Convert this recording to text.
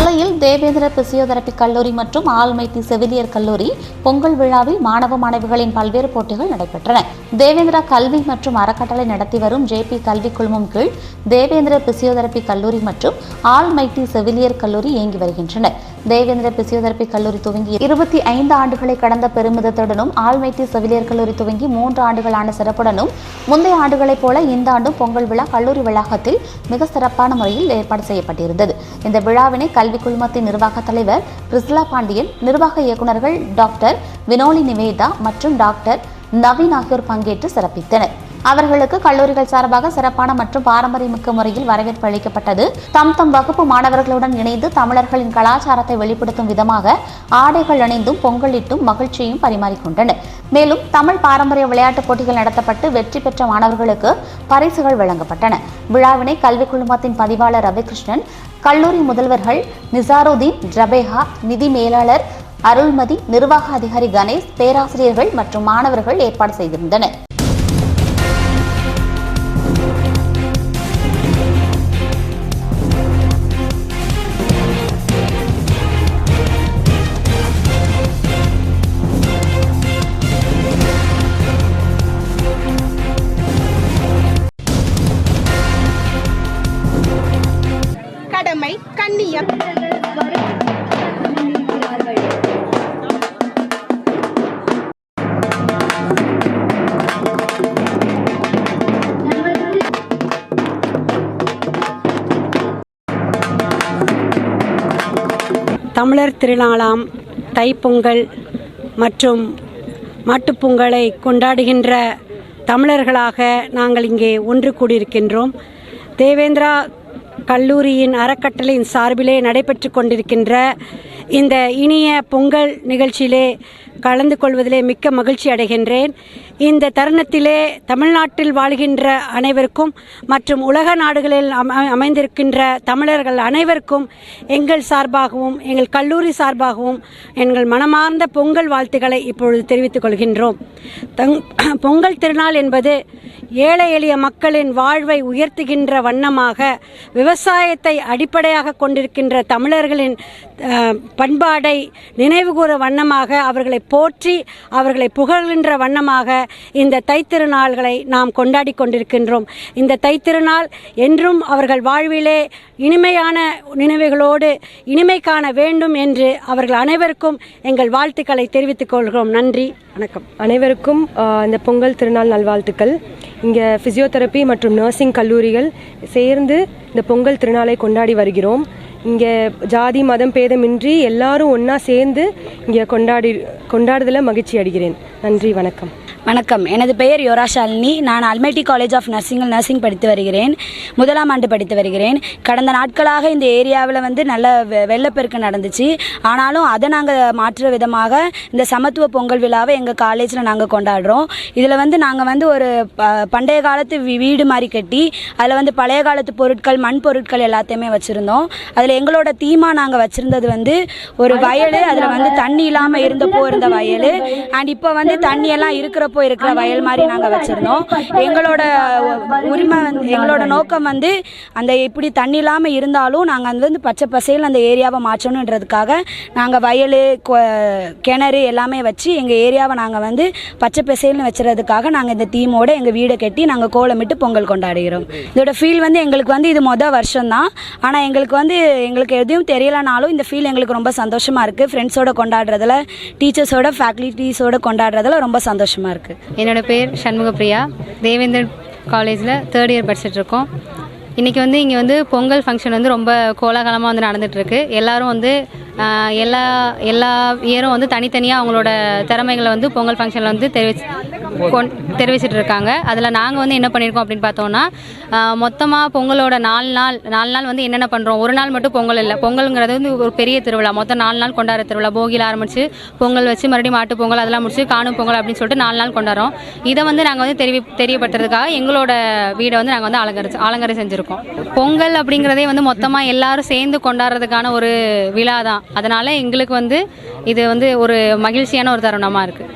மதுரையில் தேவேந்திர பிசியோதெரபி கல்லூரி மற்றும் ஆல்மைட்டி செவிலியர் கல்லூரி பொங்கல் விழாவில் மாணவ மாணவிகளின் பல்வேறு போட்டிகள் நடைபெற்றன. தேவேந்திரா கல்வி மற்றும் அறக்கட்டளை நடத்தி வரும் ஜேபி கல்வி குழுமம் கீழ் தேவேந்திர பிசியோதெரபி கல்லூரி மற்றும் ஆல்மைட்டி செவிலியர் கல்லூரி இயங்கி வருகின்றன. தேவேந்திர பிசியோதெரபி கல்லூரி துவங்கி 25 ஆண்டுகளை கடந்த பெருமிதத்துடனும் ஆல்மைட்டி செவிலியர் கல்லூரி துவங்கி 3 ஆண்டுகளான சிறப்புடனும் முந்தைய ஆண்டுகளைப் போல இந்த ஆண்டும் பொங்கல் விழா கல்லூரி வளாகத்தில் மிக சிறப்பான முறையில் ஏற்பாடு செய்யப்பட்டிருந்தது. இந்த விழாவினை கல்வி குழுமத்தின் நிர்வாக தலைவர் பிரிஸ்லா பாண்டியன், நிர்வாக இயக்குநர்கள் டாக்டர் வினோலி நிவேதா மற்றும் டாக்டர் நவீன் ஆகியோர் பங்கேற்று சிறப்பித்தனர். அவர்களுக்கு கல்லூரிகள் சார்பாக சிறப்பான மற்றும் பாரம்பரியமிக்க முறையில் வரவேற்பு அளிக்கப்பட்டது. தம் வகுப்பு மாணவர்களுடன் இணைந்து தமிழர்களின் கலாச்சாரத்தை வெளிப்படுத்தும் விதமாக ஆடைகள் அணிந்தும் பொங்கலிட்டும் மகிழ்ச்சியையும் பரிமாறிக்கொண்டனர். மேலும் தமிழ் பாரம்பரிய விளையாட்டுப் போட்டிகள் நடத்தப்பட்டு வெற்றி பெற்ற மாணவர்களுக்கு பரிசுகள் வழங்கப்பட்டன. விழாவினை கல்வி குழுமத்தின் பதிவாளர் ரவிகிருஷ்ணன், கல்லூரி முதல்வர்கள் நிசாருதீன், ஜபேஹா, நிதி மேலாளர் அருள்மதி, நிர்வாக அதிகாரி கணேஷ், பேராசிரியர்கள் மற்றும் மாணவர்கள் ஏற்பாடு செய்திருந்தனர். கடமை, கண்ணியம், தமிழர் திருநாளாம் தைப்பொங்கல் மற்றும் மாட்டுப்பொங்கலை கொண்டாடுகின்ற தமிழர்களாக நாங்கள் இங்கே ஒன்று கூடியிருக்கின்றோம். தேவேந்திரா கல்லூரியின் அறக்கட்டளையின் சார்பிலே நடைபெற்று கொண்டிருக்கின்ற இந்த இனிய பொங்கல் நிகழ்ச்சியிலே கலந்து கொள்வதிலே மிக்க மகிழ்ச்சி அடைகின்றேன். இந்த தருணத்திலே தமிழ்நாட்டில் வாழ்கின்ற அனைவருக்கும் மற்றும் உலக நாடுகளில் அமைந்திருக்கின்ற தமிழர்கள் அனைவருக்கும் எங்கள் சார்பாகவும் எங்கள் கல்லூரி சார்பாகவும் எங்கள் மனமார்ந்த பொங்கல் வாழ்த்துக்களை இப்பொழுது தெரிவித்துக் கொள்கின்றோம். பொங்கல் திருநாள் என்பது ஏழை எளிய மக்களின் வாழ்வை உயர்த்துகின்ற வண்ணமாக, விவசாயத்தை அடிப்படையாக கொண்டிருக்கின்ற தமிழர்களின் பண்பாடை நினைவுகூற வண்ணமாக, அவர்களை போற்றி அவர்களை புகழ்கின்ற வண்ணமாக இந்த தைத்திருநாள்களை நாம் கொண்டாடி கொண்டிருக்கின்றோம். இந்த தைத்திருநாள் என்றும் அவர்கள் வாழ்விலே இனிமையான நினைவுகளோடு இனிமை காண வேண்டும் என்று அவர்கள் அனைவருக்கும் எங்கள் வாழ்த்துக்களை தெரிவித்துக் கொள்கிறோம். நன்றி, வணக்கம். அனைவருக்கும் இந்த பொங்கல் திருநாள் நல்வாழ்த்துக்கள். இங்கே ஃபிசியோதெரப்பி மற்றும் நர்சிங் கல்லூரிகள் சேர்ந்து இந்த பொங்கல் திருநாளை கொண்டாடி வருகிறோம். இங்கே ஜாதி மதம் பேதமின்றி எல்லாரும் ஒன்றா சேர்ந்து இங்கே கொண்டாடுதல மகிழ்ச்சி அடைகிறேன். நன்றி, வணக்கம். வணக்கம். எனது பெயர் யோராஷாலினி. நான் அல்மைட்டி காலேஜ் ஆஃப் நர்சிங் படித்து வருகிறேன். 1ஆம் ஆண்டு படித்து வருகிறேன். கடந்த நாட்களாக இந்த ஏரியாவில் நல்ல வெள்ளப்பெருக்கு நடந்துச்சு. ஆனாலும் அதை நாங்கள் மாற்றுற விதமாக இந்த சமத்துவ பொங்கல் விழாவை எங்கள் காலேஜில் நாங்கள் கொண்டாடுறோம். இதில் நாங்கள் ஒரு பண்டைய காலத்து வீடு மாதிரி கட்டி அதில் பழைய காலத்து பொருட்கள், மண் பொருட்கள் எல்லாத்தையுமே வச்சுருந்தோம். அதில் எங்களோட தீமாக நாங்கள் வச்சுருந்தது ஒரு வயல். அதில் தண்ணி இல்லாமல் இருந்தப்போ இருந்த வயல், அண்ட் இப்போ தண்ணியெல்லாம் இருக்கிற வயல் மாதிரி நாங்கள் வச்சிருந்தோம். எங்களோட உரிமை, எங்களோட நோக்கம் அந்த இப்படி தண்ணி இல்லாமல் இருந்தாலும் நாங்கள் பச்சை பசையில் அந்த ஏரியாவை மாற்றணுன்றதுக்காக நாங்கள் வயல், கிணறு எல்லாமே வச்சு எங்கள் ஏரியாவை நாங்கள் பச்சை பசைல்னு வச்சுறதுக்காக நாங்கள் இந்த தீமோடு எங்கள் வீடை கட்டி நாங்கள் கோலமிட்டு பொங்கல் கொண்டாடுகிறோம். இதோட ஃபீல் எங்களுக்கு இது மொதல் வருஷம்தான். ஆனால் எங்களுக்கு எதுவும் தெரியலனாலும் இந்த ஃபீல் எங்களுக்கு ரொம்ப சந்தோஷமாக இருக்குது. ஃப்ரெண்ட்ஸோடு கொண்டாடுறதுல, டீச்சர்ஸோட, ஃபேக்கல்ட்டிஸோடு கொண்டாடுறதுல ரொம்ப சந்தோஷமாக இருக்குது. என்னோடய பேர் சண்முகப்பிரியா. தேவேந்தர் காலேஜில் 3rd இயர் படிச்சுட்ருக்கோம். இன்றைக்கி இங்கே பொங்கல் ஃபங்க்ஷன் ரொம்ப கோலாகலமாக நடந்துகிட்ருக்கு. எல்லோரும் எல்லா இயரும் தனித்தனியாக அவங்களோட திறமைகளை பொங்கல் ஃபங்க்ஷனில் தெரிவிச்சிட்டு இருக்காங்க. அதில் நாங்கள் என்ன பண்ணியிருக்கோம் அப்படின்னு பார்த்தோன்னா, மொத்தமாக பொங்கலோட 4 நாள் என்னென்ன பண்ணுறோம். ஒரு நாள் மட்டும் பொங்கல் இல்லை. பொங்கலுங்கிறது ஒரு பெரிய திருவிழா. மொத்தம் 4 நாள் கொண்டாடுற திருவிழா. போகியில் ஆரம்பித்து பொங்கல் வச்சு மறுபடியும் மாட்டு பொங்கல் அதெல்லாம் முடிச்சு காணும் பொங்கல் அப்படின்னு சொல்லிட்டு 4 நாள் கொண்டாடுறோம். இதை நாங்கள் தெரியப்படுத்துறதுக்காக எங்களோட வீடை நாங்கள் அலங்கரி செஞ்சுருக்கோம். பொங்கல் அப்படிங்கிறதே மொத்தமாக எல்லாரும் சேர்ந்து கொண்டாடுறதுக்கான ஒரு விழா தான். அதனால் எங்களுக்கு இது ஒரு மகிழ்ச்சியான ஒரு தருணமாக இருக்குது.